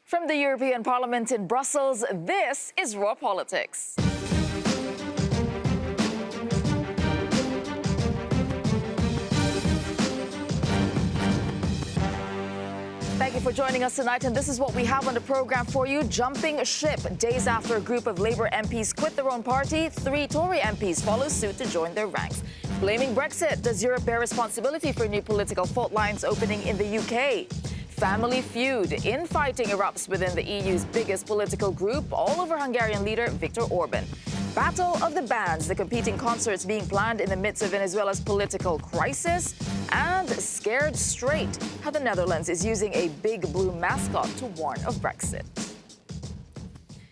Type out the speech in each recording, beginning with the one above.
From the European Parliament in Brussels, this is Raw Politics. Thank you for joining us tonight, and this is what we have on the program for you. Jumping ship. Days after a group of Labour MPs quit their own party, 3 Tory MPs follow suit to join their ranks. Blaming Brexit. Does Europe bear responsibility for new political fault lines opening in the UK? Family feud. Infighting erupts within the EU's biggest political group, all over Hungarian leader Viktor-Orbán. Battle of the bands, the competing concerts being planned in the midst of Venezuela's political crisis. And scared straight, how the Netherlands is using a big blue mascot to warn of Brexit.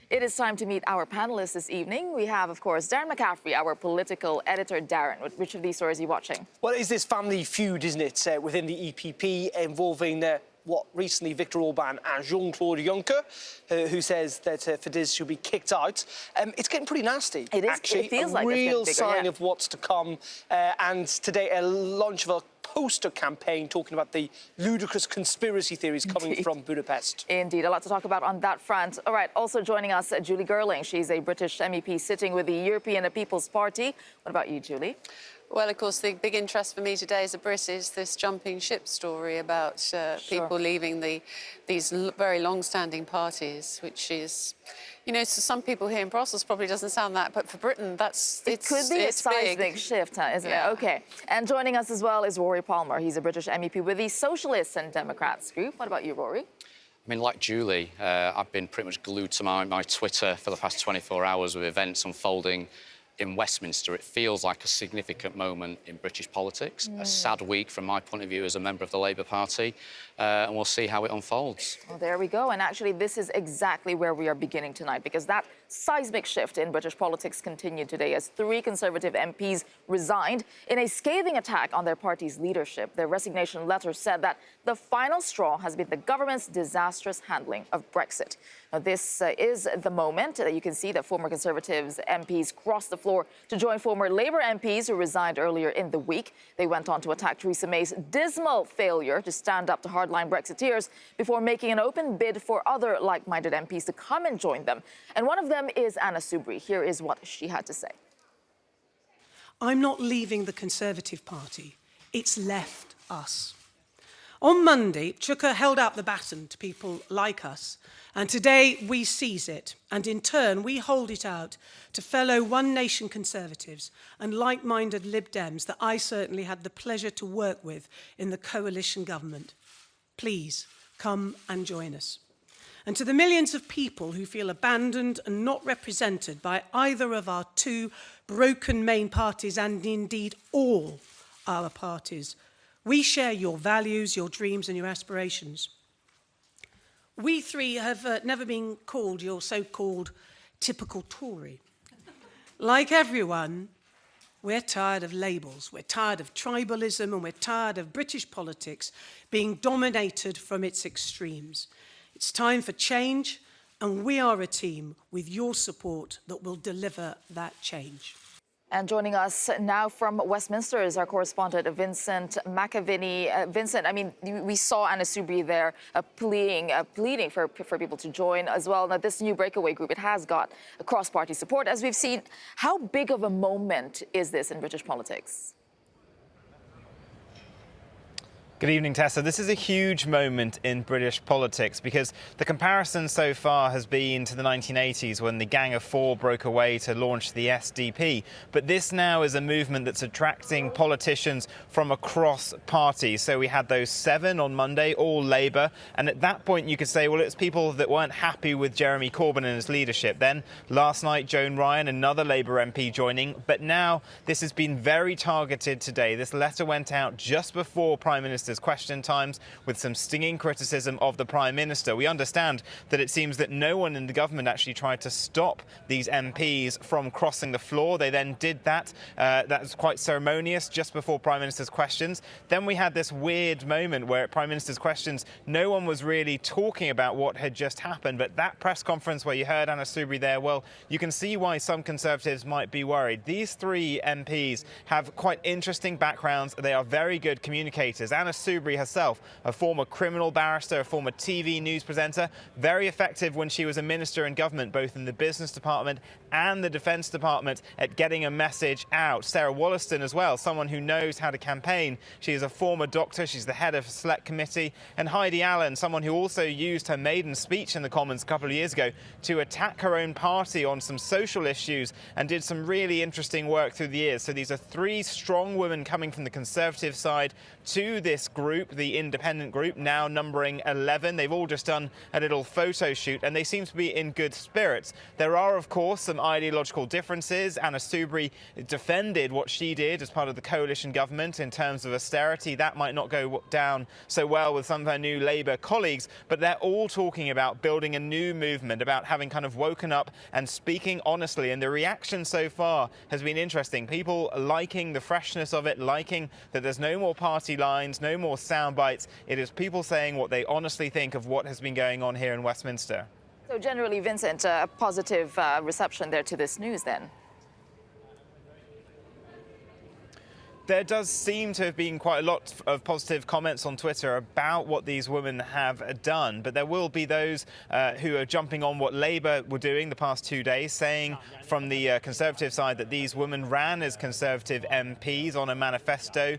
It is time to meet our panelists this evening. We have, of course, Darren McCaffrey, our political editor. Darren, which of these stories are you watching? Well, it's this family feud, isn't it, within the EPP involving what recently Viktor-Orbán and Jean-Claude Juncker, who says that Fidesz should be kicked out. It's getting pretty nasty, it is, actually. It feels like a real it's getting bigger, sign of what's to come. And today, a launch of a poster campaign talking about the ludicrous conspiracy theories coming from Budapest. Indeed, a lot to talk about on that front. All right, also joining us, Julie Girling. She's a British MEP sitting with the European People's Party. What about you, Julie? Well, of course, the big interest for me today as a Brit is this jumping ship story about people leaving these very long-standing parties, which is, you know, to some people here in Brussels probably doesn't sound that, but for Britain, it could be a seismic shift, isn't it? Okay. And joining us as well is Rory Palmer. He's a British MEP with the Socialists and Democrats group. What about you, Rory? I mean, like Julie, I've been pretty much glued to my Twitter for the past 24 hours with events unfolding in Westminster. It feels like a significant moment in British politics, a sad week from my point of view as a member of the Labour Party, and we'll see how it unfolds. Well, there we go. And actually, this is exactly where we are beginning tonight, because that seismic shift in British politics continued today as 3 Conservative MPs resigned in a scathing attack on their party's leadership. Their resignation letter said that the final straw has been the government's disastrous handling of Brexit. Now, this is the moment that you can see that former Conservatives MPs crossed the floor to join former Labour MPs who resigned earlier in the week. They went on to attack Theresa May's dismal failure to stand up to hardline Brexiteers before making an open bid for other like-minded MPs to come and join them. And one of them is Anna Soubry. Here is what she had to say. I'm not leaving the Conservative Party. It's left us. On Monday, Chuka held out the baton to people like us, and today we seize it, and in turn we hold it out to fellow One Nation Conservatives and like-minded Lib Dems that I certainly had the pleasure to work with in the coalition government. Please, come and join us. And to the millions of people who feel abandoned and not represented by either of our 2 broken main parties, and indeed all our parties, we share your values, your dreams and your aspirations. We 3 have never been called your so-called typical Tory. Like everyone, we're tired of labels, we're tired of tribalism, and we're tired of British politics being dominated from its extremes. It's time for change, and we are a team with your support that will deliver that change. And joining us now from Westminster is our correspondent, Vincent McAviney. Vincent, I mean, we saw Anna Soubry there pleading for people to join as well. Now, this new breakaway group, it has got cross-party support, as we've seen. How big of a moment is this in British politics? Good evening, Tessa. This is a huge moment in British politics because the comparison so far has been to the 1980s when the Gang of Four broke away to launch the SDP. But this now is a movement that's attracting politicians from across parties. So we had those 7 on Monday, all Labour. And at that point, you could say, well, it's people that weren't happy with Jeremy Corbyn and his leadership. Then last night, Joan Ryan, another Labour MP joining. But now this has been very targeted today. This letter went out just before Prime Minister's question times with some stinging criticism of the Prime Minister. We understand that it seems that no one in the government actually tried to stop these MPs from crossing the floor. They then did that. That was quite ceremonious just before Prime Minister's questions. Then we had this weird moment where at Prime Minister's questions, no one was really talking about what had just happened. But that press conference where you heard Anna Soubry there, well, you can see why some Conservatives might be worried. These 3 MPs have quite interesting backgrounds. They are very good communicators. Anna Soubry herself, a former criminal barrister, a former TV news presenter, very effective when she was a minister in government, both in the business department and the defence department, at getting a message out. Sarah Wollaston as well, someone who knows how to campaign. She is a former doctor, she's the head of a select committee. And Heidi Allen, someone who also used her maiden speech in the Commons a couple of years ago to attack her own party on some social issues and did some really interesting work through the years. So these are three strong women coming from the Conservative side to this group, the independent group, now numbering 11. They've all just done a little photo shoot and they seem to be in good spirits. There are, of course, some ideological differences. Anna Soubry defended what she did as part of the coalition government in terms of austerity. That might not go down so well with some of her new Labour colleagues, but they're all talking about building a new movement, about having kind of woken up and speaking honestly. And the reaction so far has been interesting. People liking the freshness of it, liking that there's no more party lines, no more sound bites. It is people saying what they honestly think of what has been going on here in Westminster. So generally, Vincent, a positive reception there to this news then? There does seem to have been quite a lot of positive comments on Twitter about what these women have done, but there will be those who are jumping on what Labour were doing the past 2 days, saying from the Conservative side that these women ran as Conservative MPs on a manifesto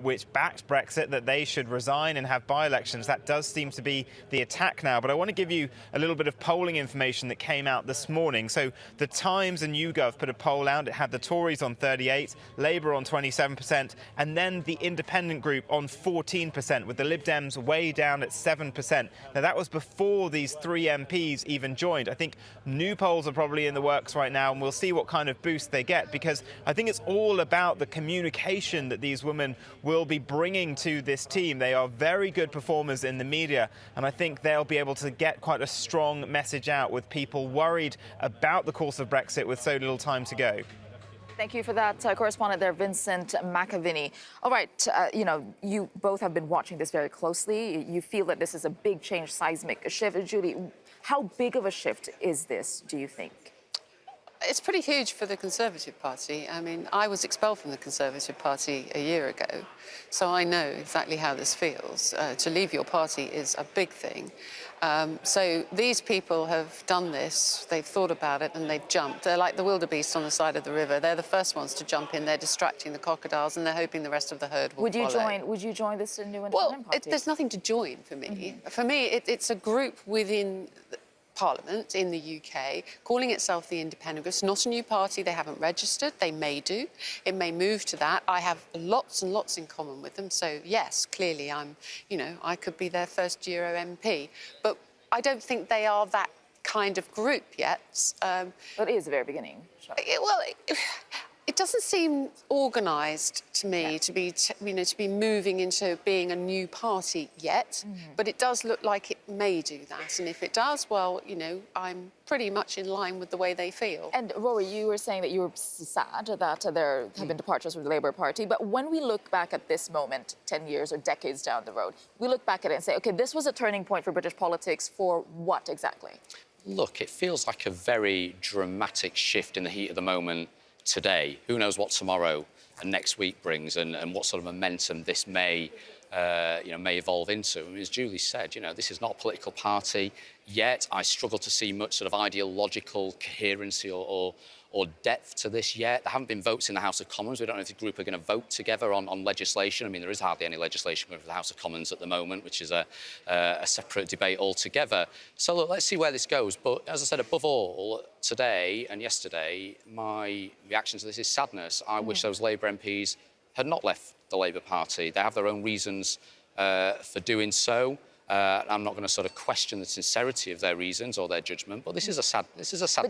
which backed Brexit, that they should resign and have by-elections. That does seem to be the attack now, but I want to give you a little bit of polling information that came out this morning. So the Times and YouGov put a poll out. It had the Tories on 38%, Labour on 27%, and then the independent group on 14%, with the Lib Dems way down at 7%. Now, that was before these three MPs even joined. I think new polls are probably in the works right now, and we'll see what kind of boost they get, because I think it's all about the communication that these women will be bringing to this team. They are very good performers in the media, and I think they'll be able to get quite a strong message out with people worried about the course of Brexit with so little time to go. Thank you for that, correspondent there, Vincent McAviney. All right, you both have been watching this very closely. You feel that this is a big change, seismic shift. Julie, how big of a shift is this, do you think? It's pretty huge for the Conservative Party. I mean, I was expelled from the Conservative Party a year ago, so I know exactly how this feels. To leave your party is a big thing. So these people have done this, they've thought about it, and they've jumped. They're like the wildebeest on the side of the river. They're the first ones to jump in. They're distracting the crocodiles, and they're hoping the rest of the herd will follow. Would you join this new independent party? There's nothing to join for me. For me, it's a group within Parliament in the UK calling itself the Independent Group. It's not a new party. They haven't registered. They may do. It may move to that. I have lots and lots in common with them. So yes, clearly I could be their first Euro MP. But I don't think they are that kind of group yet. But it is the very beginning. It doesn't seem organised to me to be moving into being a new party yet, but it does look like it may do that. And if it does, well, I'm pretty much in line with the way they feel. And Rory, you were saying that you were sad that there have been departures from the Labour Party. But when we look back at this moment, 10 years or decades down the road, we look back at it and say, OK, this was a turning point for British politics for what exactly? Look, it feels like a very dramatic shift in the heat of the moment today. Who knows what tomorrow and next week brings, and what sort of momentum this may evolve into. I mean, as Julie said, this is not a political party yet. I struggle to see much sort of ideological coherency or depth to this yet. There haven't been votes in the House of Commons. We don't know if the group are going to vote together on legislation. I mean, there is hardly any legislation going for the House of Commons at the moment, which is a separate debate altogether. So look, let's see where this goes. But as I said, above all, today and yesterday, my reaction to this is sadness. I wish those Labour MPs had not left the Labour Party. They have their own reasons for doing so. I'm not going to sort of question the sincerity of their reasons or their judgment, but this is a sad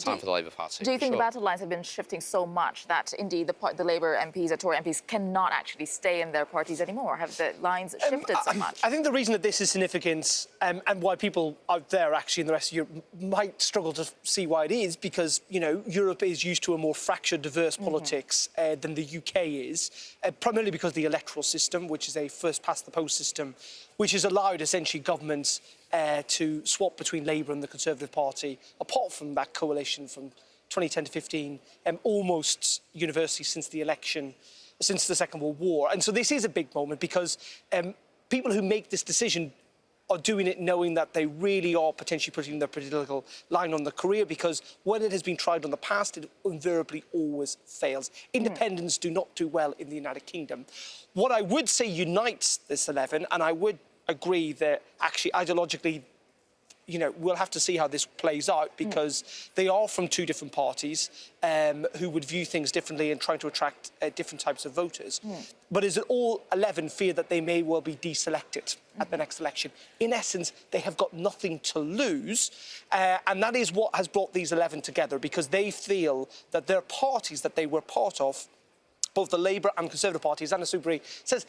time for the Labour Party. Do you think the battle lines have been shifting so much that indeed the Labour MPs, the Tory MPs, cannot actually stay in their parties anymore? Have the lines shifted so much? I think the reason that this is significant and why people out there actually in the rest of Europe might struggle to see why it is, because Europe is used to a more fractured, diverse politics than the UK is, primarily because of the electoral system, which is a first-past-the-post system, which has allowed essentially governments to swap between Labour and the Conservative Party, apart from that coalition from 2010 to 15, almost universally since the election, since the Second World War. And so this is a big moment because people who make this decision are doing it knowing that they really are potentially putting their political line on the career, because when it has been tried in the past, it invariably always fails. Independents do not do well in the United Kingdom. What I would say unites this 11, and I would agree that actually ideologically, you know, we'll have to see how this plays out, because they are from two different parties who would view things differently and trying to attract different types of voters. But is it all 11 fear that they may well be deselected at the next election? In essence, they have got nothing to lose, and that is what has brought these 11 together, because they feel that their parties that they were part of, both the Labour and Conservative parties, Anna Soubry says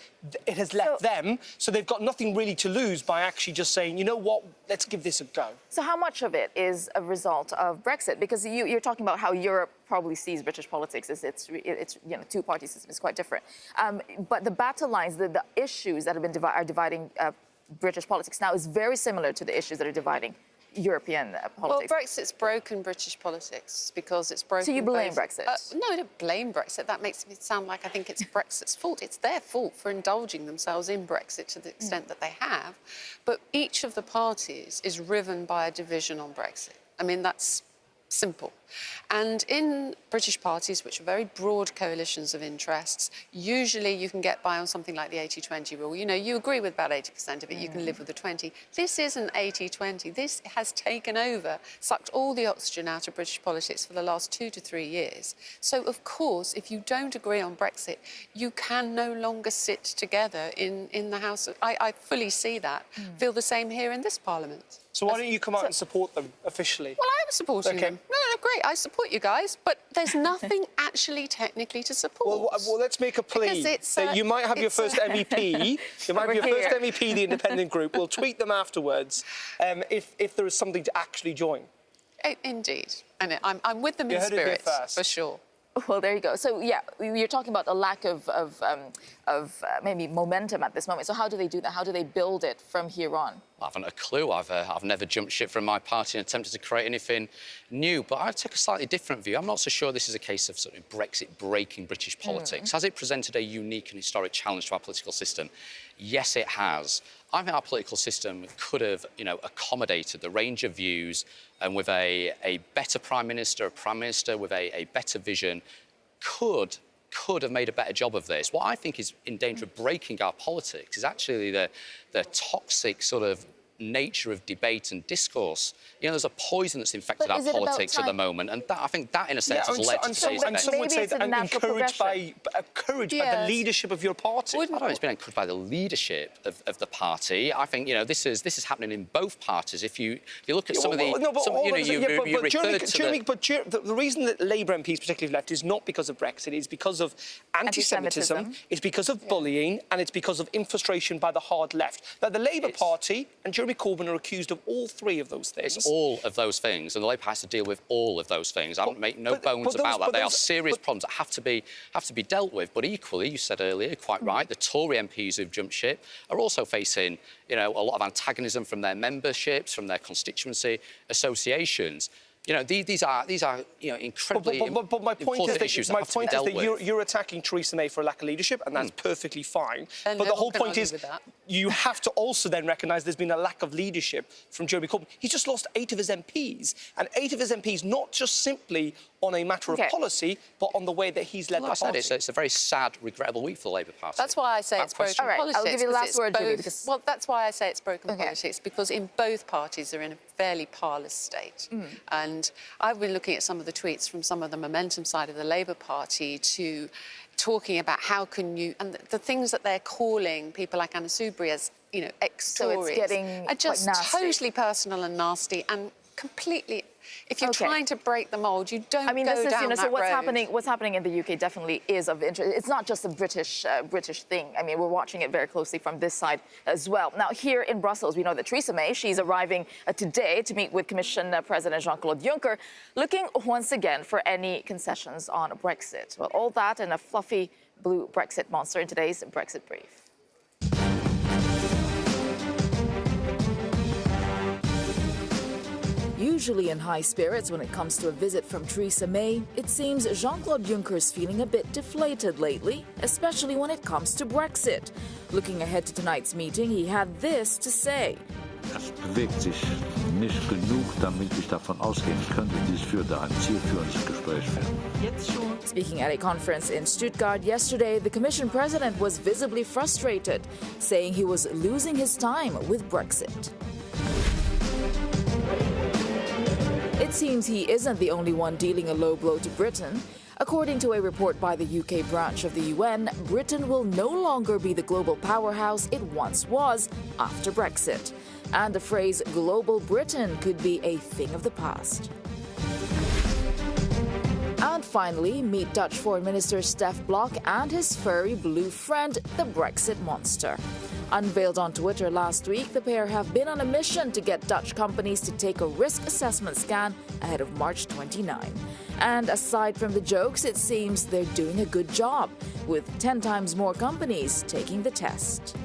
it has left them, so they've got nothing really to lose by actually just saying, you know what, let's give this a go. So how much of it is a result of Brexit? Because you're talking about how Europe probably sees British politics as it's you know, two-party system is quite different. But the battle lines, the issues that have been are dividing British politics now is very similar to the issues that are dividing European politics. Well, Brexit's broken British politics because it's broken. So you blame Brexit? No, I don't blame Brexit. That makes me sound like I think it's Brexit's fault. It's their fault for indulging themselves in Brexit to the extent that they have. But each of the parties is riven by a division on Brexit. I mean, that's simple. And in British parties, which are very broad coalitions of interests, usually you can get by on something like the 80-20 rule. You know, you agree with about 80% of it, you can live with the 20. This isn't 80-20. This has taken over, sucked all the oxygen out of British politics for the last 2 to 3 years. So, of course, if you don't agree on Brexit, you can no longer sit together in the House. I fully see that. Feel the same here in this Parliament. So why don't you come out and support them officially? Well, I am supporting them. No, great. I support you guys, but there's nothing actually technically to support. Well, let's make a plea. That you might have your first MEP. You might have your first MEP, the independent group. We'll tweet them afterwards if there is something to actually join. Indeed. And I'm with them in spirit, for sure. Well, there you go. So, yeah, you're talking about a lack of maybe momentum at this moment. So how do they do that? How do they build it from here on? I haven't a clue. I've never jumped ship from my party and attempted to create anything new. But I take a slightly different view. I'm not so sure this is a case of sort of Brexit breaking British politics. Has it presented a unique and historic challenge to our political system? Yes, it has. I think our political system could have, you know, accommodated the range of views, and with a better Prime Minister, a Prime Minister with a better vision, could have made a better job of this. What I think is in danger of breaking our politics is actually the toxic sort of nature of debate and discourse. You know, there's a poison that's infected our politics at the moment, and that, I think that, in a sense, has led to today's and some would say that encouraged by the leadership of your party. I don't know, it's been encouraged by the leadership of the party. I think, you know, this is happening in both parties. If you look at some of the... But the reason that Labour MPs particularly left is not because of Brexit, it's because of anti-Semitism, it's because of bullying, and it's because of infiltration by the hard left. Now, the Labour Party and Jeremy Corbyn are accused of all three of those things. It's all of those things, and the Labour has to deal with all of those things. I make no bones about that. They are serious problems that have to be dealt with. But equally, you said earlier, quite right, the Tory MPs who've jumped ship are also facing, you know, a lot of antagonism from their memberships, from their constituency associations. You know, these are you know, incredibly important issues that have to be dealt with. You're attacking Theresa May for a lack of leadership, and that's perfectly fine. But the whole point is you have to also then recognise there's been a lack of leadership from Jeremy Corbyn. He's just lost 8 of his MPs, and 8 of his MPs not just simply on a matter of policy, but on the way that he's led the party. It's a very sad, regrettable week for the Labour Party. That's why I say it's broken politics. I'll give you the last word, Julie. Well, that's why I say it's broken politics, because in both parties they're in a fairly parlous state. And I've been looking at some of the tweets from some of the momentum side of the Labour Party to talking about how can you... And the things that they're calling people like Anna Soubry as, you know, ex-Tories... So it's getting are just totally personal and nasty and completely... If you're trying to break the mould, you don't go down that road. So what's happening in the UK definitely is of interest. It's not just a British thing. I mean, we're watching it very closely from this side as well. Now, here in Brussels, we know that Theresa May, she's arriving today to meet with Commission President Jean-Claude Juncker, looking once again for any concessions on Brexit. Well, all that and a fluffy blue Brexit monster in today's Brexit Brief. Usually in high spirits when it comes to a visit from Theresa May, it seems Jean-Claude Juncker is feeling a bit deflated lately, especially when it comes to Brexit. Looking ahead to tonight's meeting, he had this to say. Es bewegt sich nicht genug, damit ich davon ausgehen könnte, dies würde ein zielführendes Gespräch werden. Speaking at a conference in Stuttgart yesterday, the Commission President was visibly frustrated, saying he was losing his time with Brexit. It seems he isn't the only one dealing a low blow to Britain. According to a report by the UK branch of the UN, Britain will no longer be the global powerhouse it once was after Brexit. And the phrase global Britain could be a thing of the past. And finally, meet Dutch Foreign Minister Stef Blok and his furry blue friend, the Brexit monster. Unveiled on Twitter last week, the pair have been on a mission to get Dutch companies to take a risk assessment scan ahead of March 29. And aside from the jokes, it seems they're doing a good job, with 10 times more companies taking the test.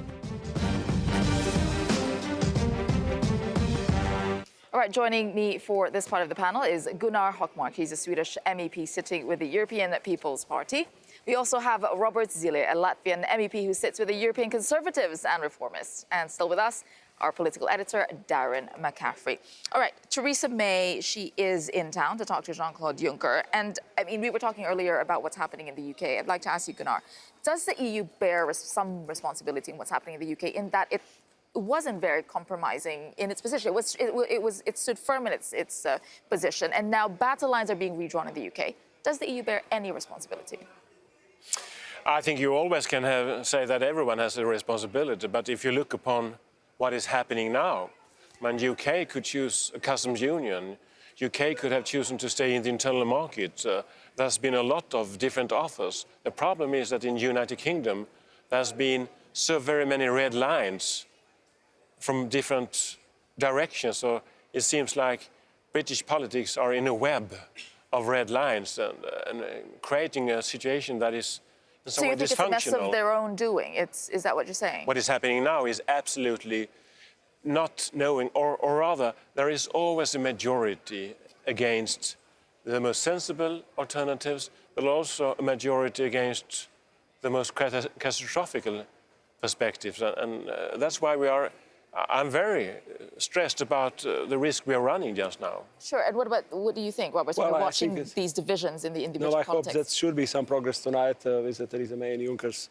All right, joining me for this part of the panel is Gunnar Hökmark. He's a Swedish MEP sitting with the European People's Party. We also have Robert Zile, a Latvian MEP who sits with the European Conservatives and Reformists. And still with us, our political editor, Darren McCaffrey. All right, Theresa May, she is in town to talk to Jean-Claude Juncker. And, I mean, we were talking earlier about what's happening in the UK. I'd like to ask you, Gunnar, does the EU bear some responsibility in what's happening in the UK in that it wasn't very compromising in its position? It stood firm in its position, and now battle lines are being redrawn in the UK. Does the EU bear any responsibility? I think you always can say that everyone has a responsibility, but if you look upon what is happening now, when UK could choose a customs union, UK could have chosen to stay in the internal market. There's been a lot of different offers. The problem is that in the United Kingdom, there's been so very many red lines from different directions. So it seems like British politics are in a web of red lines and creating a situation that is in some way dysfunctional. So you think it's a mess of their own doing? Is that what you're saying? What is happening now is absolutely not knowing, or rather, there is always a majority against the most sensible alternatives, but also a majority against the most catastrophic perspectives. And that's why I'm very stressed about the risk we are running just now. Sure. And what do you think, Robert? Well, watching these divisions in the British politics. I hope that should be some progress tonight with Theresa May and Juncker's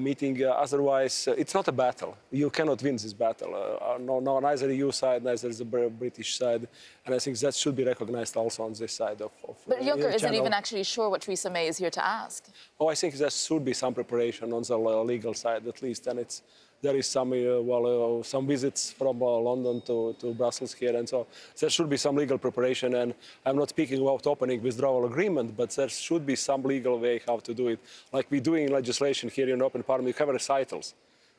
meeting. Otherwise, it's not a battle. You cannot win this battle. Neither the EU side, neither the British side. And I think that should be recognized also on this side of But Juncker isn't even actually sure what Theresa May is here to ask. Oh, I think there should be some preparation on the legal side at least. And there is some visits from London to Brussels here, and so there should be some legal preparation. And I'm not speaking about opening withdrawal agreement, but there should be some legal way how to do it. Like we do in legislation here in Open Parliament, we have recitals.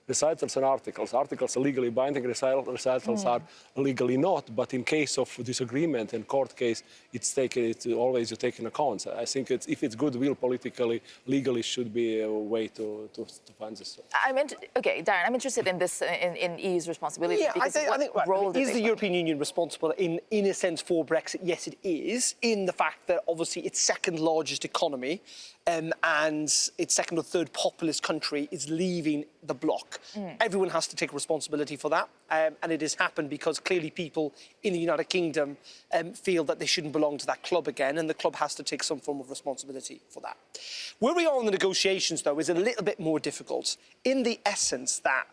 Recitals and articles. Articles are legally binding, recitals are legally not, but in case of disagreement and court case, it's always taken account. I think if it's goodwill politically, legally should be a way to find this. Okay, Darren, I'm interested in this, in EU's responsibility. Yeah, because I think is the European Union responsible in a sense for Brexit? Yes, it is, in the fact that obviously its second largest economy and its second or third populous country is leaving the bloc. Everyone has to take responsibility for that. And it has happened because clearly people in the United Kingdom feel that they shouldn't belong to that club again, and the club has to take some form of responsibility for that. Where we are in the negotiations, though, is a little bit more difficult in the essence that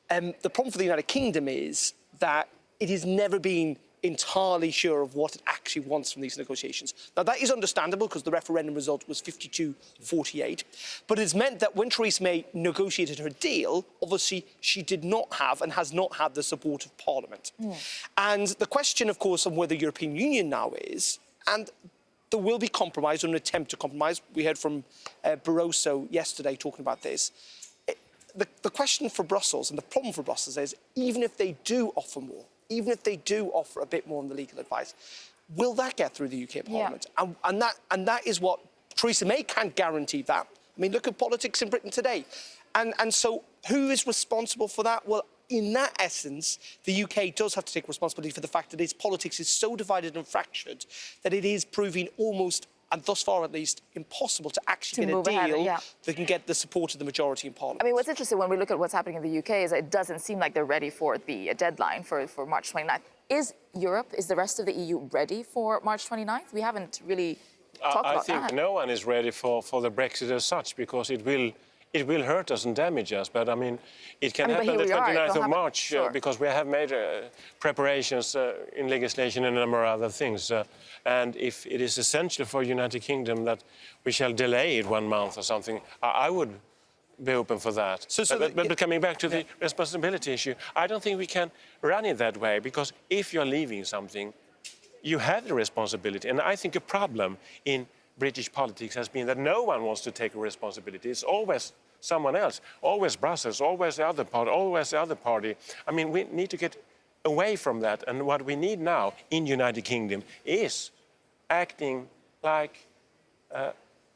the problem for the United Kingdom is that it has never been entirely sure of what it actually wants from these negotiations. Now, that is understandable because the referendum result was 52-48, but it's meant that when Theresa May negotiated her deal, obviously she did not have and has not had the support of Parliament. And the question, of course, of where the European Union now is, and there will be compromise or an attempt to compromise. We heard from Barroso yesterday talking about this. The question for Brussels and the problem for Brussels is, even if they do offer more, even if they do offer a bit more on the legal advice, will that get through the UK Parliament? Yeah. And that is what Theresa May can't guarantee that. I mean, look at politics in Britain today. And so who is responsible for that? Well, in that essence, the UK does have to take responsibility for the fact that its politics is so divided and fractured that it is proving almost, and thus far at least, impossible to actually get a deal that can get the support of the majority in Parliament. I mean, what's interesting when we look at what's happening in the UK is that it doesn't seem like they're ready for the deadline for March 29th. Is the rest of the EU ready for March 29th? We haven't really talked about that. I think no one is ready for the Brexit as such, because it will hurt us and damage us. But I mean, it can happen the 29th of March because we have made preparations in legislation and a number of other things. And if it is essential for the United Kingdom that we shall delay it 1 month or something, I would be open for that. But coming back to the responsibility issue, I don't think we can run it that way, because if you're leaving something, you have the responsibility. And I think a problem in British politics has been that no one wants to take a responsibility. It's always someone else, always Brussels, always the other party, always the other party. I mean, we need to get away from that. And what we need now in the United Kingdom is acting like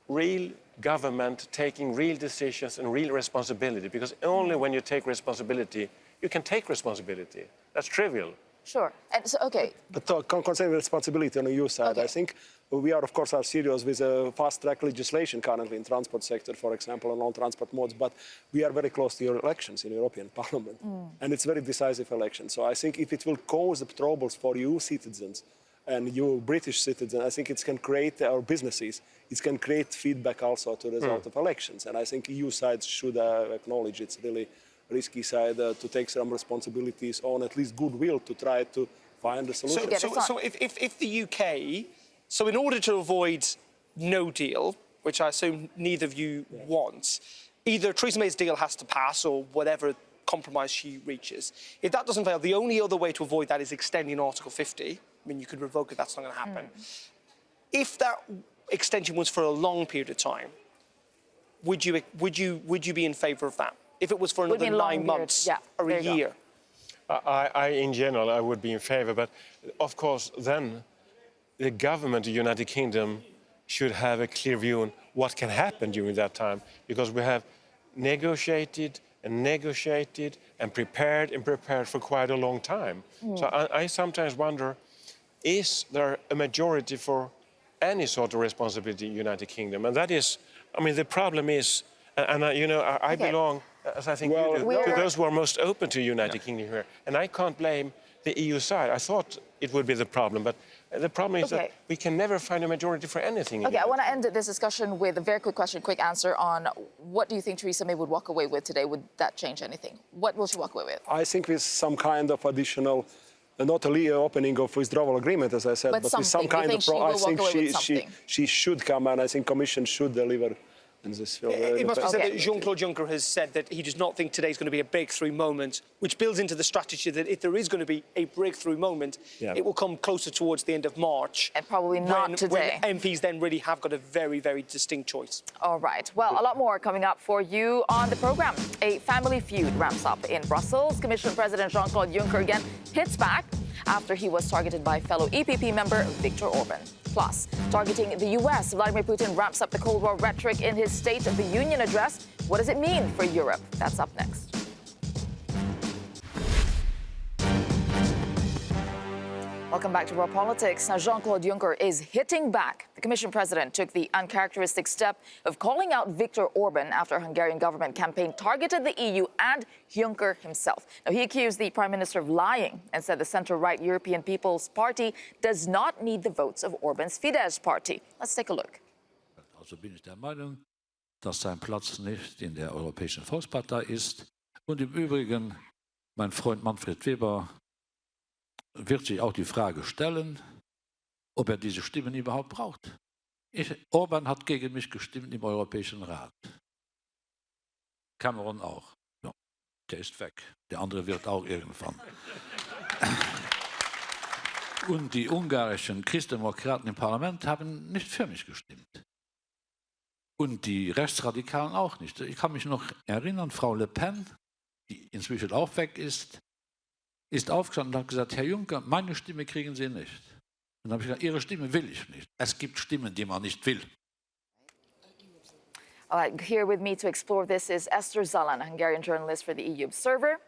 real government, taking real decisions and real responsibility, because only when you take responsibility, you can take responsibility. That's trivial. Sure. And so, okay. But concerning responsibility on the EU side, I think we are, of course, serious with fast-track legislation currently in transport sector, for example, on all transport modes. But we are very close to your elections in European Parliament, and it's very decisive election. So I think if it will cause troubles for EU citizens and you British citizens, I think it can create our businesses. It can create feedback also to the result of elections. And I think EU sides should acknowledge it's really risky side to take some responsibilities on at least goodwill to try to find a solution. So if the UK, so in order to avoid no deal, which I assume neither of you want, either Theresa May's deal has to pass or whatever compromise she reaches. If that doesn't fail, the only other way to avoid that is extending Article 50. I mean, you could revoke it, that's not going to happen. If that extension was for a long period of time, would you be in favour of that? If it was for another 9 months or a year? In general, I would be in favour, but of course, then the government of the United Kingdom should have a clear view on what can happen during that time, because we have negotiated and prepared for quite a long time. So I sometimes wonder, is there a majority for any sort of responsibility in the United Kingdom? And that is, I mean, the problem is, I belong, as I think you do, to those who are most open to the United Kingdom here. And I can't blame the EU side. I thought it would be the problem, but the problem is that we can never find a majority for anything. Okay, I want to end this discussion with a very quick question, quick answer on what do you think Theresa May would walk away with today? Would that change anything? What will she walk away with? I think with some kind of additional, not a opening of withdrawal agreement, as I said, but with some kind of, I think she should come, and I think Commission should deliver in this field. It must be said that Jean-Claude Juncker has said that he does not think today is going to be a breakthrough moment, which builds into the strategy that if there is going to be a breakthrough moment, it will come closer towards the end of March. And probably not today. When MPs then really have got a very, very distinct choice. All right. Well, a lot more coming up for you on the programme. A family feud ramps up in Brussels. Commission President Jean-Claude Juncker again hits back after he was targeted by fellow EPP member Viktor Orbán. Plus, targeting the US, Vladimir Putin ramps up the Cold War rhetoric in his State of the Union address. What does it mean for Europe? That's up next. Welcome back to Raw Politics. Now, Jean-Claude Juncker is hitting back. The Commission President took the uncharacteristic step of calling out Viktor Orbán after a Hungarian government campaign targeted the EU and Juncker himself. Now, he accused the Prime Minister of lying and said the centre-right European People's Party does not need the votes of Orbán's Fidesz party. Let's take a look. Also bin ich der Meinung, dass sein Platz nicht in der Europäischen Volkspartei ist. Und im Übrigen, mein Freund Manfred Weber wird sich auch die Frage stellen, ob diese Stimmen überhaupt braucht. Orbán hat gegen mich gestimmt im Europäischen Rat. Cameron auch. Ja, der ist weg. Der andere wird auch irgendwann. Und die ungarischen Christdemokraten im Parlament haben nicht für mich gestimmt. Und die Rechtsradikalen auch nicht. Ich kann mich noch erinnern, Frau Le Pen, die inzwischen auch weg ist aufgestanden und hat gesagt, Herr Juncker, meine Stimme kriegen Sie nicht. Und dann habe ich gesagt, Ihre Stimme will ich nicht. Es gibt Stimmen, die man nicht will. All right, here with me to explore this is Esther Zalan, a Hungarian journalist for the EU Observer,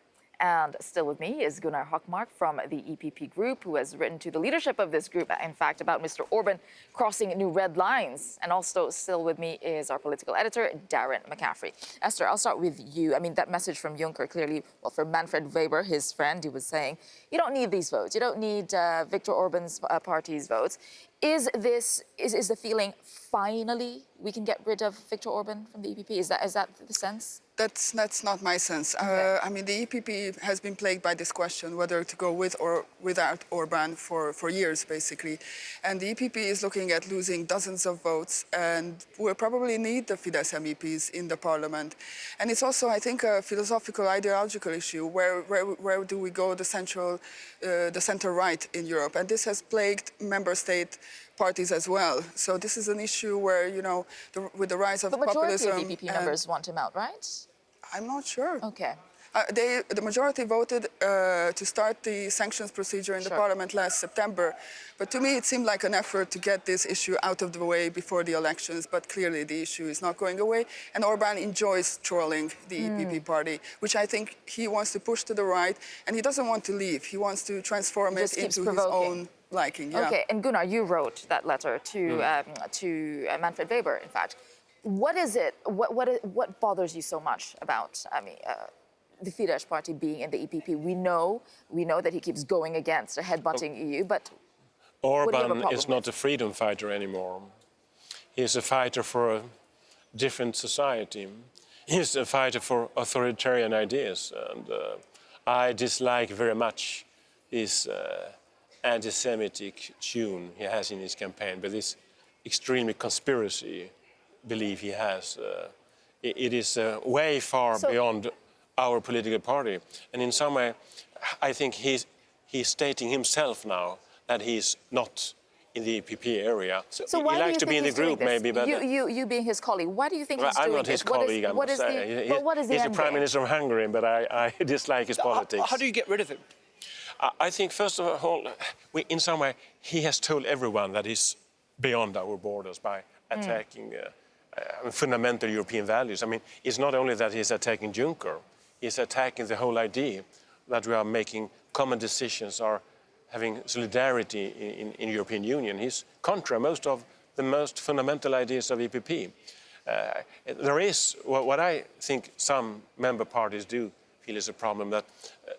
And still with me is Gunnar Hökmark from the EPP group, who has written to the leadership of this group, in fact, about Mr. Orbán crossing new red lines. And also still with me is our political editor, Darren McCaffrey. Esther, I'll start with you. I mean, that message from Juncker, clearly, well, for Manfred Weber, his friend, he was saying, you don't need these votes. You don't need Viktor Orbán's party's votes. Is the feeling, finally, we can get rid of Viktor Orbán from the EPP? Is that the sense? That's not my sense. Okay. I mean, the EPP has been plagued by this question whether to go with or without Orbán for years, basically. And the EPP is looking at losing dozens of votes, and we'll probably need the Fidesz MEPs in the parliament. And it's also, I think, a philosophical, ideological issue. Where do we go, the center-right in Europe? And this has plagued member state parties as well. So this is an issue where, you know, with the rise of populism... But majority of EPP members want him out, right? I'm not sure. Okay. The majority voted to start the sanctions procedure in the parliament last September. But to me, it seemed like an effort to get this issue out of the way before the elections. But clearly, the issue is not going away. And Orbán enjoys trolling the EPP party, which I think he wants to push to the right. And he doesn't want to leave. He wants to transform it into his own liking. Yeah. Okay, and Gunnar, you wrote that letter to Manfred Weber, in fact. What is it? What bothers you so much about? I mean, the Fidesz party being in the EPP. We know that he keeps going against a headbutting EU, but Orbán is not a freedom fighter anymore. He is a fighter for a different society. He is a fighter for authoritarian ideas, and I dislike very much his anti-Semitic tune he has in his campaign, but this extremely conspiracy belief he has. It is way far beyond our political party, and in some way, I think he's stating himself now that he's not in the EPP area. So he why likes do you to be in the group, maybe, but you being his colleague, why do you think he's doing I'm not his colleague. I must say. He's the Prime Minister of Hungary, but I dislike his politics. How do you get rid of him? I think, first of all, in some way, he has told everyone that he's beyond our borders by attacking fundamental European values. I mean, it's not only that he's attacking Juncker, he's attacking the whole idea that we are making common decisions or having solidarity in European Union. He's contra most of the most fundamental ideas of EPP. There is, what I think some member parties do feel is a problem, that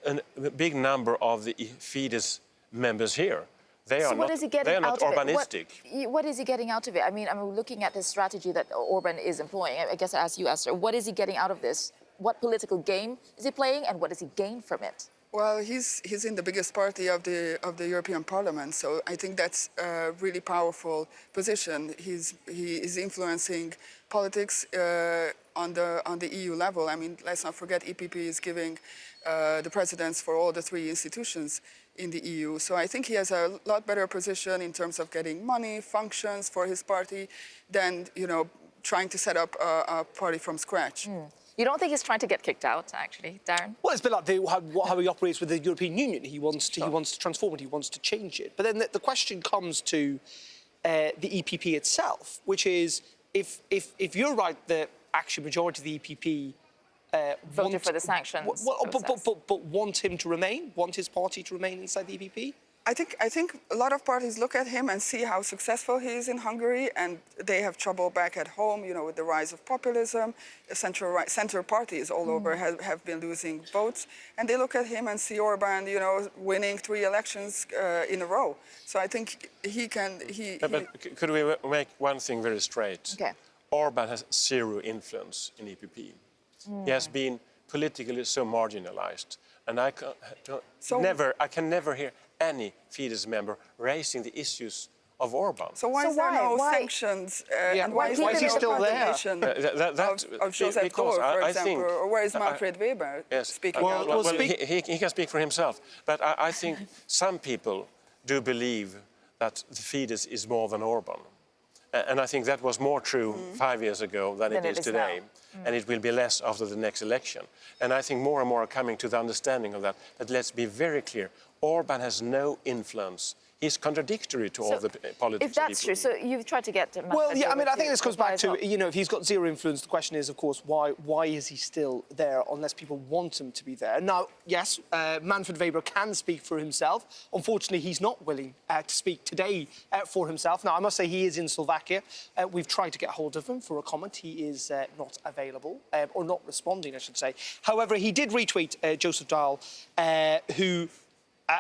a big number of the Fidesz members here, they are not Orbanistic. What is he getting out of it? I mean, I'm looking at the strategy that Orbán is employing. I guess I ask you, Esther, what is he getting out of this? What political game is he playing, and what does he gain from it? Well, he's in the biggest party of the European Parliament, so I think that's a really powerful position. He is influencing politics on the EU level. I mean, let's not forget, EPP is giving the presidents for all the three institutions in the EU. So I think he has a lot better position in terms of getting money, functions for his party, than, you know, trying to set up a party from scratch. You don't think he's trying to get kicked out, actually, Darren? Well, it's a bit like how he operates with the European Union. He wants to transform it. He wants to change it. But then the question comes to the EPP itself, which is if you're right, the actual majority of the EPP voted for the sanctions. But want him to remain, want his party to remain inside the EPP. I think a lot of parties look at him and see how successful he is in Hungary, and they have trouble back at home, you know, with the rise of populism. Center parties all over have been losing votes, and they look at him and see Orbán, you know, winning 3 elections in a row. So I think he can. But could we make one thing very straight? Okay. Orbán has zero influence in EPP. He has been politically so marginalized, and I can never hear any Fidesz member raising the issues of Orbán. So why is there no sanctions? And why is he still there? Of Joseph Kohl, for example, or where is Manfred Weber speaking out? Well, he can speak for himself. But I think some people do believe that the Fidesz is more than Orbán. And I think that was more true 5 years ago than it is today. And it will be less after the next election. And I think more and more are coming to the understanding of that. But let's be very clear. Orbán has no influence he's contradictory to all the politics. If that's true, so you've tried to get... Well, yeah, I mean, I think this comes back to, you know, if he's got zero influence, the question is, of course, why is he still there unless people want him to be there? Now, yes, Manfred Weber can speak for himself. Unfortunately, he's not willing to speak today for himself. Now, I must say he is in Slovakia. We've tried to get hold of him for a comment. He is not available, or not responding, I should say. However, he did retweet Joseph Daul, who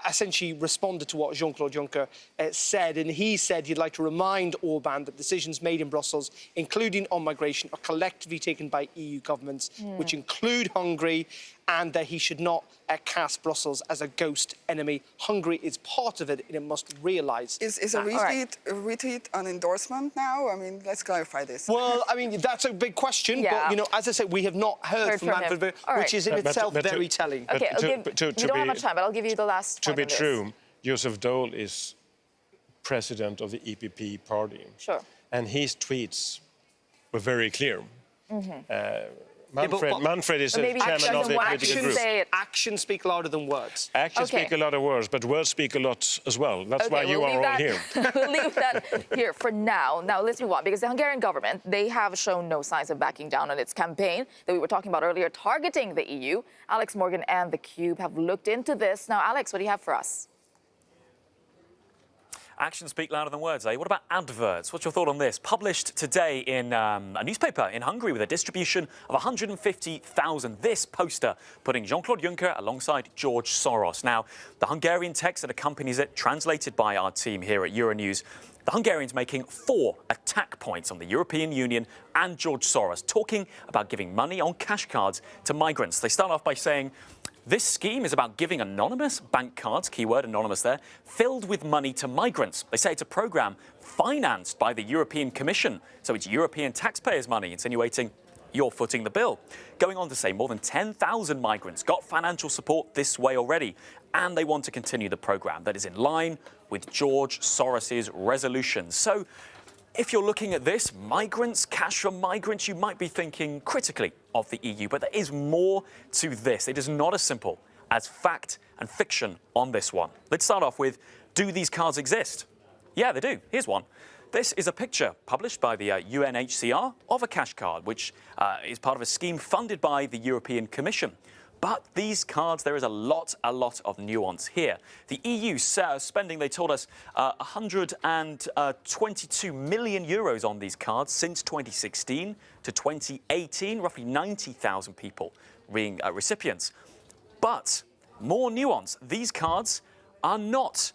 essentially responded to what Jean-Claude Juncker said, and he said he'd like to remind Orbán that decisions made in Brussels, including on migration, are collectively taken by EU governments, which include Hungary, and that he should not cast Brussels as a ghost enemy. Hungary is part of it, and it must realise Is a retweet an endorsement now? I mean, let's clarify this. Well, I mean, that's a big question, but, you know, as I said, we have not heard from Manfred Weber, which is in itself very telling. OK, you don't have much time, but I'll give you the last To be true, Joseph Daul is president of the EPP party. Sure. And his tweets were very clear. Manfred is a chairman of the political group. Actions speak louder than words. Actions speak a lot of words, but words speak a lot as well. That's why you are all here. We'll leave that here for now. Now, let's move on, because the Hungarian government, they have shown no signs of backing down on its campaign that we were talking about earlier, targeting the EU. Alex Morgan and theCUBE have looked into this. Now, Alex, what do you have for us? Actions speak louder than words, eh? What about adverts? What's your thought on this? Published today in a newspaper in Hungary with a distribution of 150,000. This poster putting Jean-Claude Juncker alongside George Soros. Now, the Hungarian text that accompanies it, translated by our team here at Euronews, the Hungarians making 4 attack points on the European Union and George Soros, talking about giving money on cash cards to migrants. They start off by saying, this scheme is about giving anonymous bank cards, keyword anonymous there, filled with money to migrants. They say it's a programme financed by the European Commission, so it's European taxpayers' money, insinuating you're footing the bill. Going on to say more than 10,000 migrants got financial support this way already, and they want to continue the programme that is in line with George Soros's resolutions. So if you're looking at this, migrants, cash from migrants, you might be thinking critically of the EU, but there is more to this. It is not as simple as fact and fiction on this one. Let's start off with, do these cards exist? Yeah, they do. Here's one. This is a picture published by the UNHCR of a cash card, which is part of a scheme funded by the European Commission. But these cards, there is a lot of nuance here. The EU spending, they told us, 122 million euros on these cards since 2016 to 2018, roughly 90,000 people being recipients. But more nuance, these cards are not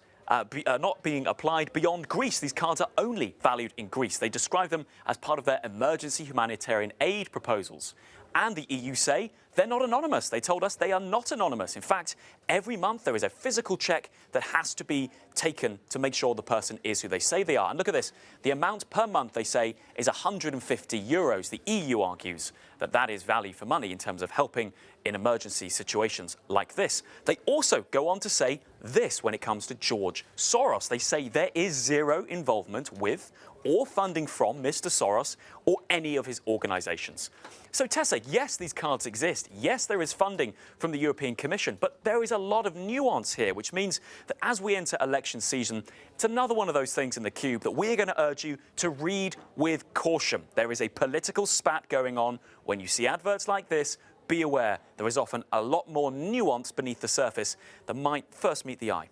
being applied beyond Greece. These cards are only valued in Greece. They describe them as part of their emergency humanitarian aid proposals. And the EU say they're not anonymous. They told us they are not anonymous. In fact, every month there is a physical check that has to be taken to make sure the person is who they say they are. And look at this. The amount per month, they say, is 150 euros. The EU argues that that is value for money in terms of helping in emergency situations like this. They also go on to say this when it comes to George Soros. They say there is zero involvement with or funding from Mr. Soros or any of his organisations. So Tessa, yes, these cards exist. Yes, there is funding from the European Commission, but there is a lot of nuance here, which means that as we enter election season, it's another one of those things in the Cube that we're going to urge you to read with caution. There is a political spat going on. When you see adverts like this, be aware there is often a lot more nuance beneath the surface that might first meet the eye.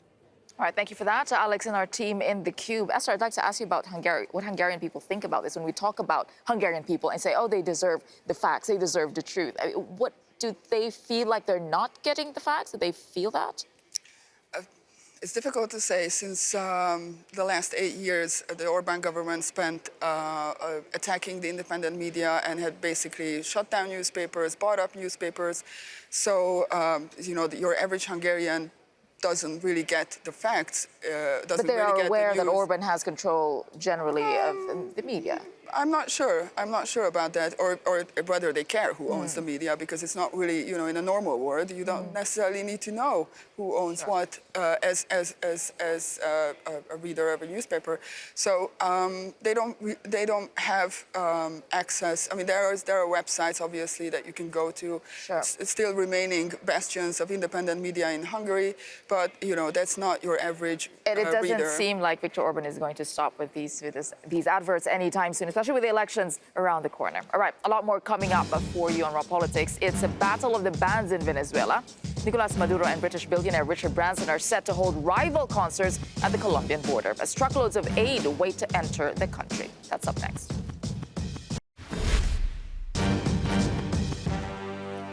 All right, thank you for that, Alex and our team in theCUBE. Esther, I'd like to ask you about Hungary, what Hungarian people think about this when we talk about Hungarian people and say, oh, they deserve the facts, they deserve the truth. I mean, what do they feel like they're not getting the facts? Do they feel that? It's difficult to say. Since the last 8 years, the Orbán government spent attacking the independent media and had basically shut down newspapers, bought up newspapers. So, you know, your average Hungarian doesn't really get the facts. But they are aware that Orbán has control generally of the media. I'm not sure. I'm not sure about that, or whether they care who owns the media, because it's not really, you know, in a normal world, you don't necessarily need to know who owns what as a reader of a newspaper. So they don't have access. I mean, there are websites obviously that you can go to. Still remaining bastions of independent media in Hungary, but you know that's not your average and it doesn't reader. seem like Viktor Orbán is going to stop with these adverts anytime soon, especially with the elections around the corner. All right, a lot more coming up for you on Raw Politics. It's a battle of the bands in Venezuela. Nicolas Maduro and British billionaire Richard Branson are set to hold rival concerts at the Colombian border as truckloads of aid wait to enter the country. That's up next.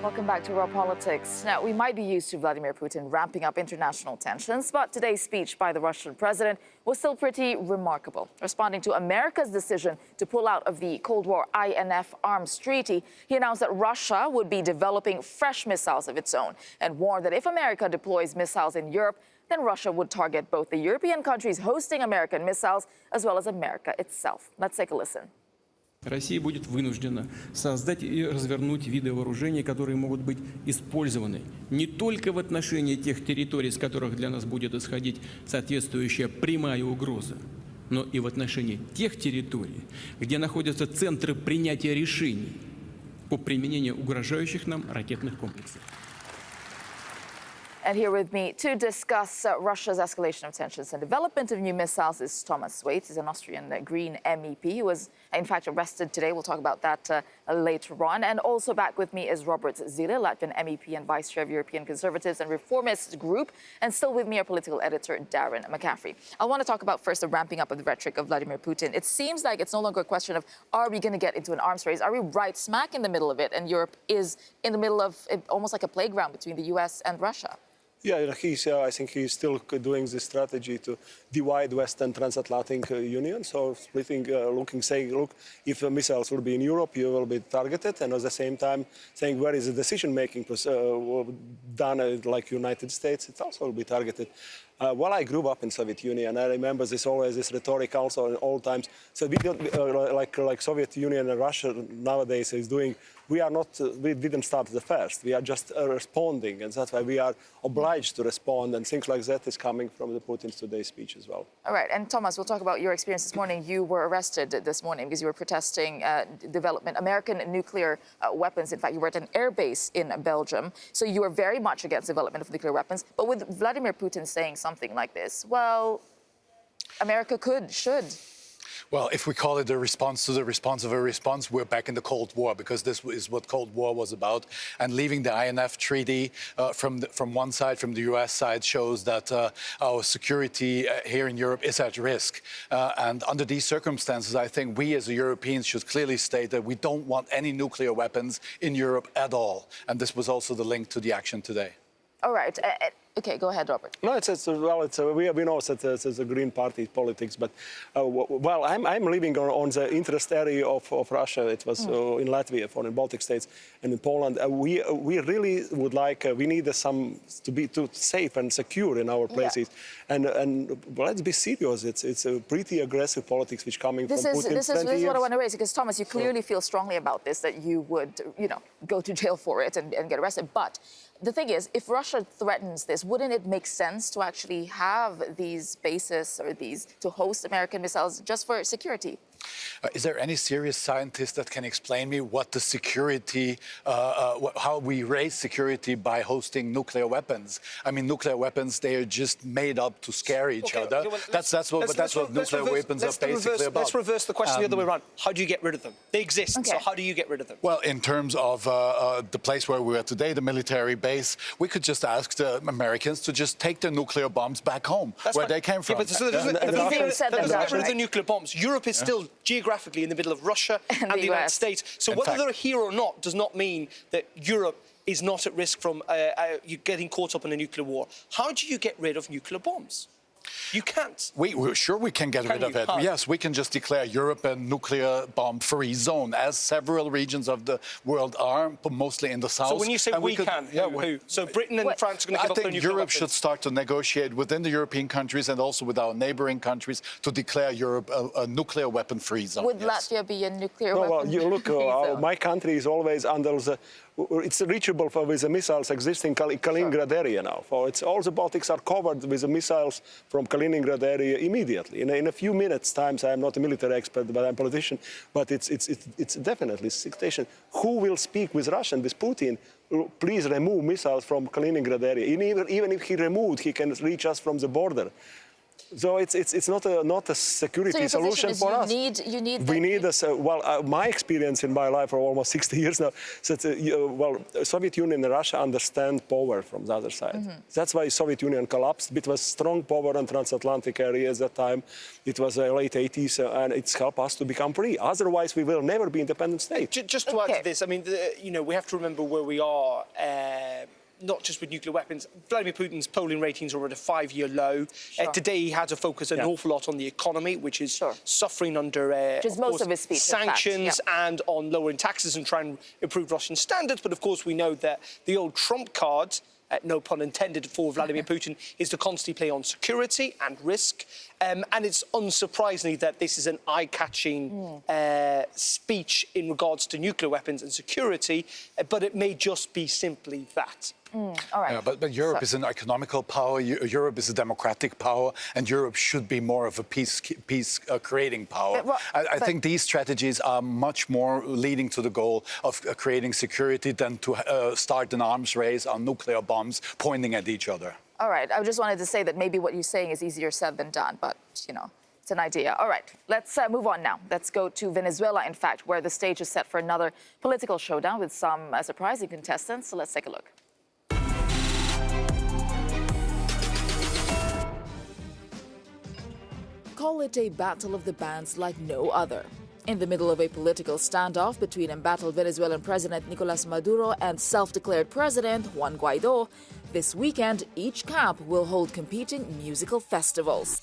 Welcome back to Raw Politics. Now, we might be used to Vladimir Putin ramping up international tensions, but today's speech by the Russian president was still pretty remarkable. Responding to America's decision to pull out of the Cold War INF arms treaty, he announced that Russia would be developing fresh missiles of its own and warned that if America deploys missiles in Europe, then Russia would target both the European countries hosting American missiles as well as America itself. Let's take a listen. Россия будет вынуждена создать и развернуть виды вооружений, которые могут быть использованы не только в отношении тех территорий, с которых для нас будет исходить соответствующая прямая угроза, но и в отношении тех территорий, где находятся центры принятия решений по применению угрожающих нам ракетных комплексов. And here with me to discuss Russia's escalation of tensions and development of new missiles is Thomas Waits. He's an Austrian Green MEP who was, in fact, arrested today. We'll talk about that later on. And also back with me is Robert Zile, Latvian MEP and Vice Chair of European Conservatives and Reformists Group. And still with me, our political editor, Darren McCaffrey. I want to talk about first the ramping up of the rhetoric of Vladimir Putin. It seems like it's no longer a question of, are we going to get into an arms race? Are we right smack in the middle of it? And Europe is in the middle of almost like a playground between the US and Russia. Yeah, I think he's still doing this strategy to divide West and transatlantic union. So splitting, saying, look, if missiles will be in Europe, you will be targeted, and at the same time saying where is the decision-making done, like United States, it also will be targeted. Well, I grew up in Soviet Union. I remember this rhetoric also in all times. So we don't like Soviet Union and Russia nowadays is doing. We didn't start the first. We are just responding, and that's why we are obliged to respond. And things like that is coming from the Putin's today's speech as well. All right, and Thomas, we'll talk about your experience this morning. You were arrested this morning because you were protesting development, American nuclear weapons. In fact, you were at an air base in Belgium. So you were very much against development of nuclear weapons. But with Vladimir Putin saying something like this, well, America should. Well, if we call it a response to the response of a response, we're back in the Cold War, because this is what Cold War was about. And leaving the INF treaty from one side, from the US side, shows that our security here in Europe is at risk. And under these circumstances, I think we as Europeans should clearly state that we don't want any nuclear weapons in Europe at all. And this was also the link to the action today. All right. Okay, go ahead, Robert. No, we know that it's a Green Party politics, but well, I'm living on the interest area of Russia. It was in Latvia, for the Baltic states, and in Poland. We really would like. We need some to be safe and secure in our places. Yeah. And let's be serious. It's a pretty aggressive politics which coming from Putin. This is what I want to raise, because Thomas, you clearly feel strongly about this, that you would, go to jail for it and get arrested. But the thing is, if Russia threatens this, wouldn't it make sense to actually have these bases or to host American missiles just for security? Is there any serious scientist that can explain me what the security, how we raise security by hosting nuclear weapons? I mean, nuclear weapons, they are just made up to scare each other. That's what nuclear weapons are basically about. Let's reverse the question the other way around. How do you get rid of them? They exist, so how do you get rid of them? Well, in terms of the place where we are today, the military base, we could just ask the Americans to just take their nuclear bombs back home, where they came from. Yeah, but get rid of the nuclear bombs. Europe is still geographically in the middle of Russia and the United States. So whether they're here or not does not mean that Europe is not at risk from you getting caught up in a nuclear war. How do you get rid of nuclear bombs? You can't. We're sure we can get rid of it. Yes, we can just declare Europe a nuclear bomb-free zone, as several regions of the world are, but mostly in the south. So when you say we can, who? So Britain and France are going to give up their nuclear weapons? I think Europe should start to negotiate within the European countries and also with our neighboring countries to declare Europe a nuclear weapon-free zone. Would Latvia be a nuclear weapon? Well, you look, my country is always under the... It's reachable with the missiles existing in Kaliningrad area now. All the Baltics are covered with the missiles from Kaliningrad area immediately. In a few minutes' times, I'm not a military expert, but I'm a politician. But it's definitely a situation. Who will speak with Russia and with Putin? Please remove missiles from Kaliningrad area. Even if he removed, he can reach us from the border. So it's not a security solution for us. You need. We need my experience in my life for almost 60 years now. Soviet Union and Russia understand power from the other side. That's why Soviet Union collapsed. It was strong power in transatlantic area at that time. It was late 80s, and it's helped us to become free. Otherwise, we will never be independent state. Just to add to this, I mean, we have to remember where we are. Not just with nuclear weapons. Vladimir Putin's polling ratings are at a 5-year low. Today he had to focus an awful lot on the economy, which is suffering under most of his speech, sanctions and on lowering taxes and trying to improve Russian standards. But of course we know that the old trump card, no pun intended, for Vladimir Putin, is to constantly play on security and risk. And it's unsurprisingly that this is an eye-catching speech in regards to nuclear weapons and security, but it may just be simply that. All right. Yeah, but Europe is an economical power, Europe is a democratic power, and Europe should be more of a peace-creating power. I think these strategies are much more leading to the goal of creating security than to start an arms race on nuclear bombs pointing at each other. All right. I just wanted to say that maybe what you're saying is easier said than done, but, it's an idea. All right. Let's move on now. Let's go to Venezuela, in fact, where the stage is set for another political showdown with some surprising contestants. So let's take a look. Call it a battle of the bands like no other. In the middle of a political standoff between embattled Venezuelan President Nicolas Maduro and self-declared President Juan Guaido, this weekend each camp will hold competing musical festivals.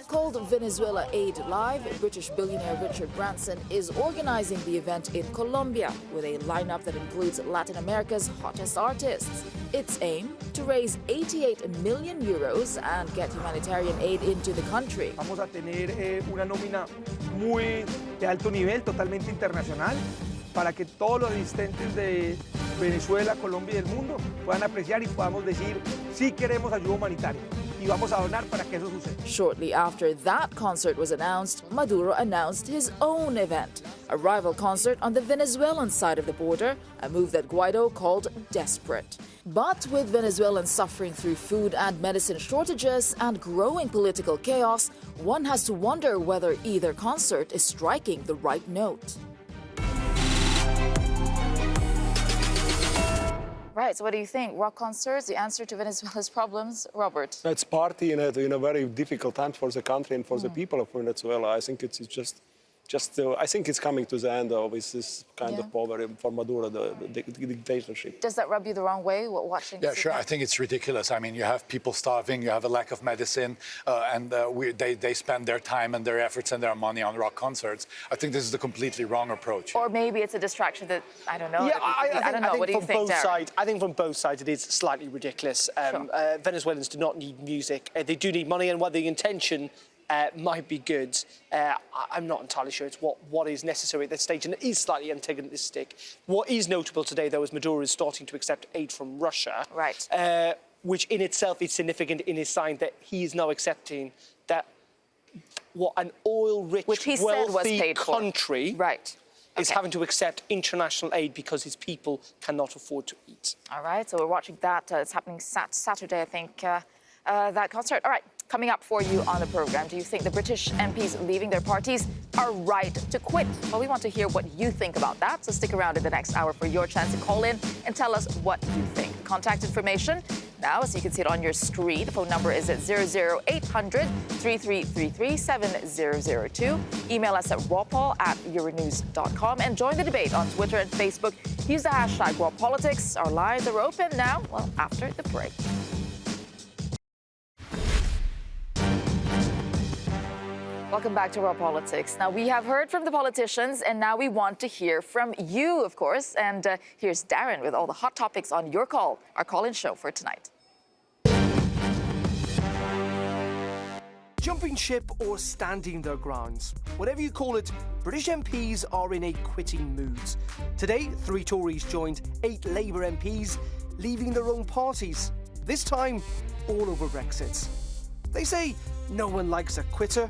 Called Venezuela Aid Live, British billionaire Richard Branson is organizing the event in Colombia with a lineup that includes Latin America's hottest artists. Its aim? To raise 88 million euros and get humanitarian aid into the country. Vamos a tener una nómina muy de alto nivel, totalmente internacional, para que todos los asistentes de Venezuela, Colombia y del mundo puedan apreciar y podamos decir, sí queremos ayuda humanitaria. Y vamos a donar para que eso suceda. Shortly after that concert was announced, Maduro announced his own event, a rival concert on the Venezuelan side of the border, a move that Guaido called desperate. But with Venezuelans suffering through food and medicine shortages and growing political chaos, one has to wonder whether either concert is striking the right note. Right, so what do you think? Rock concerts, the answer to Venezuela's problems? Robert? It's party in a very difficult time for the country and for the people of Venezuela. I think it's just I think it's coming to the end of this kind of poverty for Maduro, the dictatorship. Does that rub you the wrong way, watching? Yeah, sure. I think it's ridiculous. I mean, you have people starving, you have a lack of medicine, and they spend their time and their efforts and their money on rock concerts. I think this is the completely wrong approach. Or maybe it's a distraction that, I don't know. Yeah, I don't know. What do you think, Darren? I think from both sides it is slightly ridiculous. Venezuelans do not need music. They do need money, and what the intention might be good. I'm not entirely sure it's what is necessary at this stage, and it is slightly antagonistic. What is notable today, though, is Maduro is starting to accept aid from Russia, right? Which in itself is significant in his sign that he is now accepting that an oil-rich, wealthy country is having to accept international aid because his people cannot afford to eat. All right, so we're watching that. It's happening Saturday, I think, that concert. All right. Coming up for you on the program, do you think the British MPs leaving their parties are right to quit? Well, we want to hear what you think about that, so stick around in the next hour for your chance to call in and tell us what you think. Contact information now, so you can see it on your screen. The phone number is at 00800 3333 7002. Email us at rawpaul@euronews.com and join the debate on Twitter and Facebook Use the hashtag #RawPolitics. Our lines are open now, well, after the break. Welcome back to Raw Politics. Now, we have heard from the politicians, and now we want to hear from you, of course. And here's Darren with all the hot topics on your call, our call-in show for tonight. Jumping ship or standing their grounds. Whatever you call it, British MPs are in a quitting mood. Today, 3 Tories joined 8 Labour MPs, leaving their own parties. This time, all over Brexit. They say no one likes a quitter,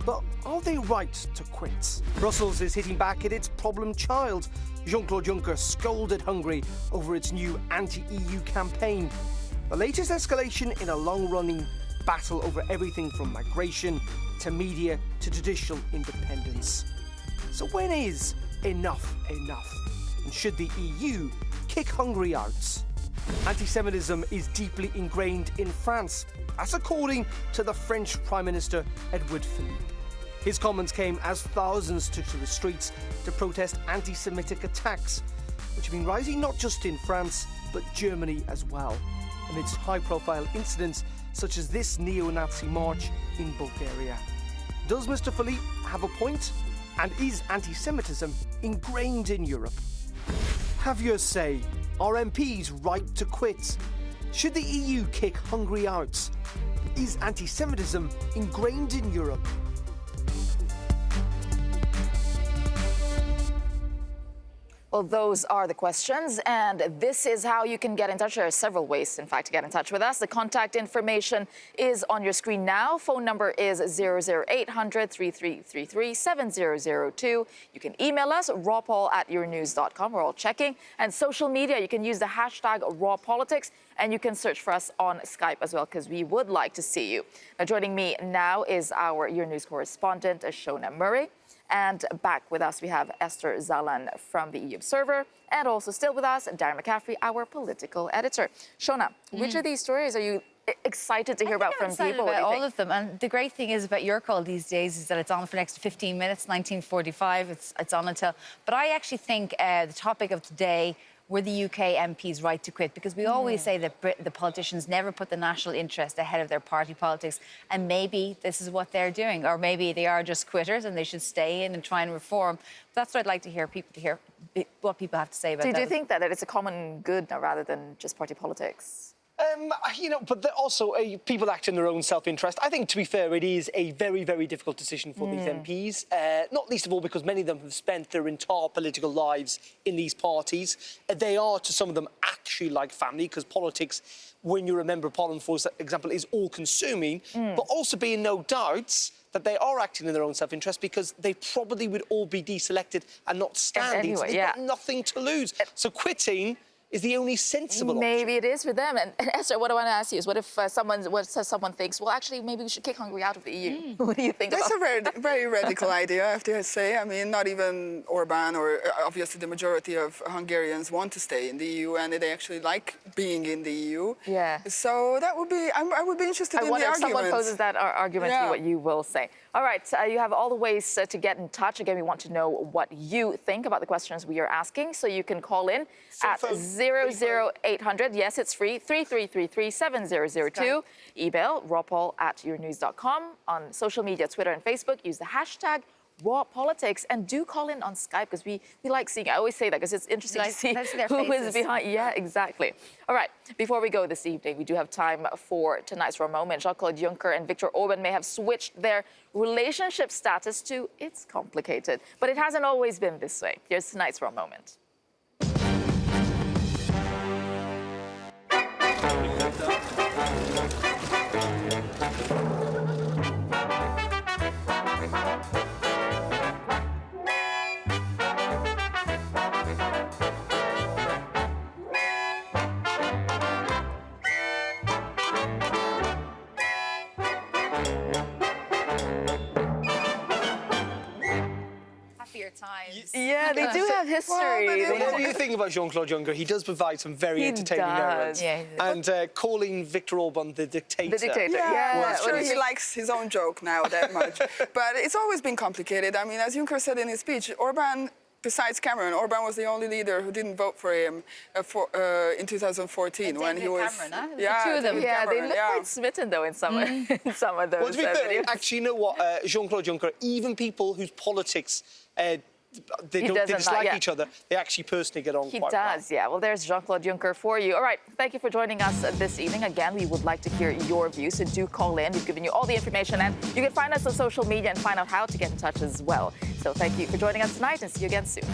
but are they right to quit? Brussels is hitting back at its problem child. Jean-Claude Juncker scolded Hungary over its new anti-EU campaign. The latest escalation in a long-running battle over everything from migration to media to judicial independence. So when is enough enough? And should the EU kick Hungary out? Anti-Semitism is deeply ingrained in France. That's according to the French Prime Minister Edouard Philippe. His comments came as thousands took to the streets to protest anti-Semitic attacks, which have been rising not just in France, but Germany as well, amidst high-profile incidents such as this neo-Nazi march in Bulgaria. Does Mr. Philippe have a point? And is anti-Semitism ingrained in Europe? Have your say. Are MPs right to quit? Should the EU kick Hungary out? Is anti-Semitism ingrained in Europe? Well, those are the questions, and this is how you can get in touch. There are several ways, in fact, to get in touch with us. The contact information is on your screen now. Phone number is 00800 3333 7002. You can email us, rawpaul@euronews.com. We're all checking. And social media, you can use the hashtag #RawPolitics, and you can search for us on Skype as well, because we would like to see you. Now, joining me now is our Euronews correspondent, Shona Murray. And back with us, we have Esther Zalan from the EU Observer, and also still with us, Darren McCaffrey, our political editor. Shona, which of these stories are you excited to hear about from people? About all of them. And the great thing is about your call these days is that it's on for the next 15 minutes, 1945. It's on until. But I actually think the topic of today, were the UK MPs right to quit? Because we always say that the politicians never put the national interest ahead of their party politics, and maybe this is what they're doing, or maybe they are just quitters and they should stay in and try and reform. That's what I'd like to hear what people have to say about that. Do you think that it's a common good now rather than just party politics? But also people act in their own self-interest. I think, to be fair, it is a very, very difficult decision for these MPs, not least of all because many of them have spent their entire political lives in these parties. They are, to some of them, actually like family, because politics, when you're a member of Parliament, for example, is all-consuming, but also being no doubts that they are acting in their own self-interest because they probably would all be deselected and not standing. Anyway, so they've got nothing to lose. So quitting is the only sensible Maybe it is for them. And Esther, what I want to ask you is, what if someone thinks, well, actually, maybe we should kick Hungary out of the EU? What do you think That's about a very radical idea, I have to say. I mean, not even Orbán or obviously the majority of Hungarians want to stay in the EU, and they actually like being in the EU. Yeah. So that would be, I would be interested in the argument. I wonder if someone poses that argument to you, what you will say. All right, you have all the ways to get in touch. Again, we want to know what you think about the questions we are asking, so you can call in at 00800, yes, it's free, 3333 7002. Email rawpaul@euronews.com. On social media, Twitter and Facebook, use the hashtag #RawPolitics, and do call in on Skype, because we like seeing, I always say that because it's interesting to see who is behind. Yeah, exactly. All right, before we go this evening, we do have time for tonight's Raw Moment. Jean-Claude Juncker and Viktor-Orbán may have switched their relationship status to it's complicated, but it hasn't always been this way. Here's tonight's Raw Moment. Times. Yeah, they do have history. Whatever you think about Jean-Claude Juncker, he does provide some very entertaining narratives. Yeah. And calling Viktor-Orbán the dictator. The dictator, yeah. I'm sure he likes his own joke now that much. But it's always been complicated. I mean, as Juncker said in his speech, Orbán besides Cameron, Orbán was the only leader who didn't vote for him in 2014 when he was. Cameron, huh? The two of them. Yeah, they look quite smitten though in some, in some of those Well, to be fair, videos. actually, you know what, Jean-Claude Juncker, even people whose politics they dislike each other, they actually personally get on quite well. He does, yeah. Well, there's Jean-Claude Juncker for you. All right, thank you for joining us this evening. Again, we would like to hear your views, so do call in. We've given you all the information, and you can find us on social media and find out how to get in touch as well. So thank you for joining us tonight, and see you again soon.